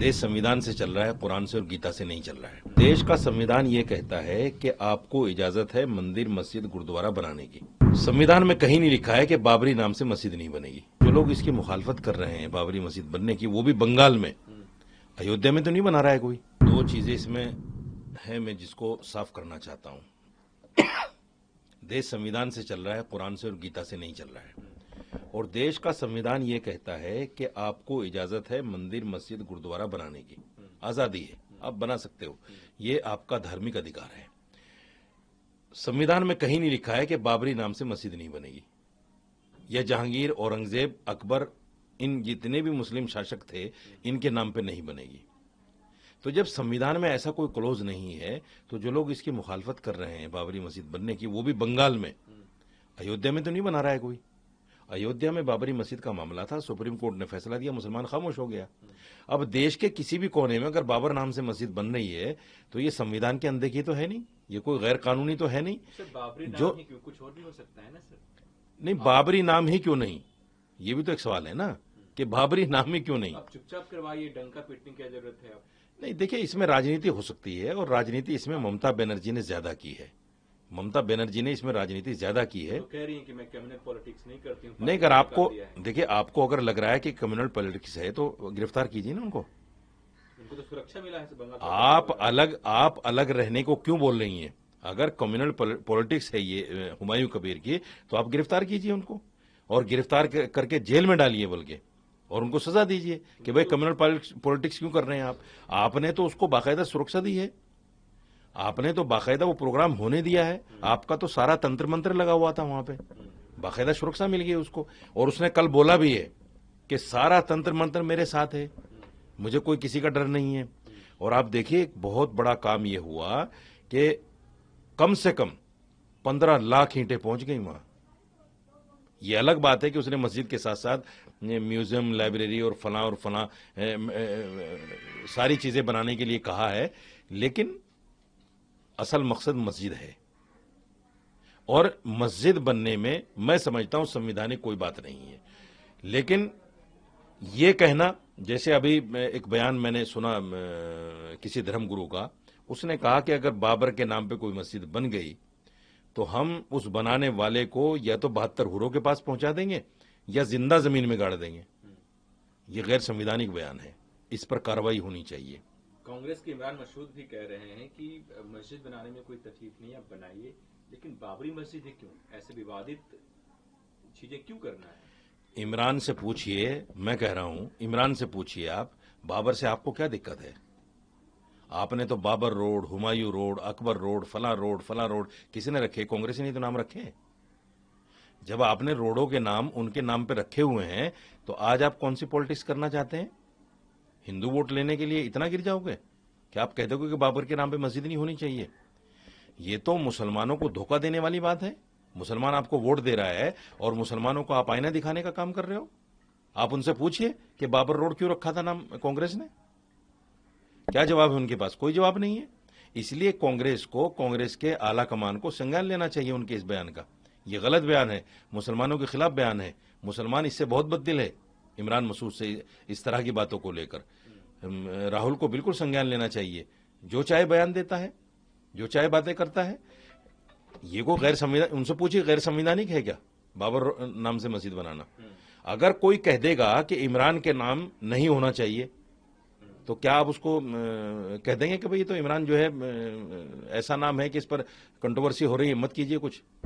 देश संविधान से चल रहा है, कुरान से और गीता से नहीं चल रहा है। देश का संविधान ये कहता है कि आपको इजाजत है मंदिर, मस्जिद, गुरुद्वारा बनाने की। संविधान में कहीं नहीं लिखा है कि बाबरी नाम से मस्जिद नहीं बनेगी। जो लोग इसकी मुखालफत कर रहे हैं बाबरी मस्जिद बनने की, वो भी बंगाल में, अयोध्या में तो नहीं बना रहा है कोई। दो चीजें इसमें है, मैं जिसको साफ करना चाहता हूं। देश संविधान से चल रहा है, कुरान से और गीता से नहीं चल रहा है। और देश का संविधान ये कहता है कि आपको इजाजत है मंदिर, मस्जिद, गुरुद्वारा बनाने की। आजादी है, आप बना सकते हो, ये आपका धार्मिक अधिकार है। संविधान में कहीं नहीं लिखा है कि बाबरी नाम से मस्जिद नहीं बनेगी, या जहांगीर, औरंगजेब, अकबर, इन जितने भी मुस्लिम शासक थे इनके नाम पे नहीं बनेगी। तो जब संविधान में ऐसा कोई क्लोज नहीं है, तो जो लोग इसकी मुखालफत कर रहे हैं बाबरी मस्जिद बनने की, वो भी बंगाल में, अयोध्या में तो नहीं बना रहा है कोई। अयोध्या में बाबरी मस्जिद का मामला था, सुप्रीम कोर्ट ने फैसला दिया, मुसलमान खामोश हो गया। अब देश के किसी भी कोने में अगर बाबर नाम से मस्जिद बन रही है तो ये संविधान के अनदेखी तो है नहीं, ये कोई गैर कानूनी तो है नहीं। सर बाबरी नाम जो ही क्यों, कुछ और भी हो सकता है ना सर। नहीं, बाबरी नाम ही क्यों नहीं, ये भी तो एक सवाल है ना, कि बाबरी नाम ही क्यों नहीं। आप चुपचाप करवाइए, डंका पीटने की क्या जरूरत है। आप नहीं, देखिए, इसमें राजनीति हो सकती है, और राजनीति इसमें ममता बनर्जी ने ज्यादा की है। ममता बनर्जी ने इसमें राजनीति ज्यादा की है। तो कह रही हैं कि मैं कम्युनल पॉलिटिक्स नहीं करती हूँ। नहीं, अगर आपको, देखिए, आपको अगर लग रहा है कि कम्युनल पॉलिटिक्स है तो गिरफ्तार कीजिए ना उनको। उनको तो सुरक्षा मिला है बंगाल। आप अलग रहने को क्यों बोल रही हैं? अगर कम्युनल पॉलिटिक्स है ये हुमायूं कबीर की, तो आप गिरफ्तार कीजिए उनको, और गिरफ्तार करके जेल में डालिए, बल्कि, और उनको सजा दीजिए कि भाई कम्युनल पॉलिटिक्स क्यों कर रहे हैं आप। आपने तो उसको बाकायदा सुरक्षा दी है, आपने तो बाकायदा वो प्रोग्राम होने दिया है, आपका तो सारा तंत्र मंत्र लगा हुआ था वहां पे, बाकायदा सुरक्षा मिल गई उसको। और उसने कल बोला भी है कि सारा तंत्र मंत्र मेरे साथ है, मुझे कोई किसी का डर नहीं है। और आप देखिए, एक बहुत बड़ा काम ये हुआ कि कम से कम 15 लाख ईंटें पहुंच गई वहां। ये अलग बात है कि उसने मस्जिद के साथ साथ म्यूजियम, लाइब्रेरी और फला सारी चीजें बनाने के लिए कहा है, लेकिन असल मकसद मस्जिद है। और मस्जिद बनने में मैं समझता हूं संवैधानिक कोई बात नहीं है, लेकिन ये कहना, जैसे अभी एक बयान मैंने सुना किसी धर्मगुरु का, उसने कहा कि अगर बाबर के नाम पे कोई मस्जिद बन गई तो हम उस बनाने वाले को या तो 72 हुरों के पास पहुंचा देंगे या जिंदा जमीन में गाड़ देंगे। ये गैर संवैधानिक बयान है, इस पर कार्रवाई होनी चाहिए। कांग्रेस के इमरान मसूद भी कह रहे हैं कि मस्जिद बनाने में कोई तकलीफ नहीं, आप बनाइए, लेकिन बाबरी मस्जिद ही क्यों, ऐसे विवादित चीजें क्यों करना है। इमरान से पूछिए, मैं कह रहा हूं, इमरान से पूछिए आप, बाबर से आपको क्या दिक्कत है? आपने तो Babar road, Humayun road, Akbar road, फला रोड किसी ने रखे? कांग्रेस ने तो नाम रखे। जब आपने रोडों के नाम उनके नाम पे रखे हुए हैं, तो आज आप कौन सी पॉलिटिक्स करना चाहते हैं? हिंदू वोट लेने के लिए इतना गिर जाओगे कि आप कह दोगे कि बाबर के नाम पे मस्जिद नहीं होनी चाहिए? ये तो मुसलमानों को धोखा देने वाली बात है। मुसलमान आपको वोट दे रहा है और मुसलमानों को आप आईना दिखाने का काम कर रहे हो। आप उनसे पूछिए कि बाबर रोड क्यों रखा था नाम कांग्रेस ने, क्या जवाब है उनके पास? कोई जवाब नहीं है। इसलिए कांग्रेस को, कांग्रेस के आला कमान को संज्ञान लेना चाहिए उनके इस बयान का। ये गलत बयान है, मुसलमानों के खिलाफ बयान है। मुसलमान इससे बहुत बददिल है, इमरान मसूद से इस तरह की बातों को लेकर। राहुल को बिल्कुल संज्ञान लेना चाहिए, जो चाहे बयान देता है, जो चाहे बातें करता है। ये को गैर संविधान, उनसे पूछिए गैर संविधानिक है क्या बाबर नाम से मस्जिद बनाना? अगर कोई कह देगा कि इमरान के नाम नहीं होना चाहिए, तो क्या आप उसको कह देंगे कि भाई ये तो इमरान जो है ऐसा नाम है कि इस पर कंट्रोवर्सी हो रही है, मत कीजिए कुछ?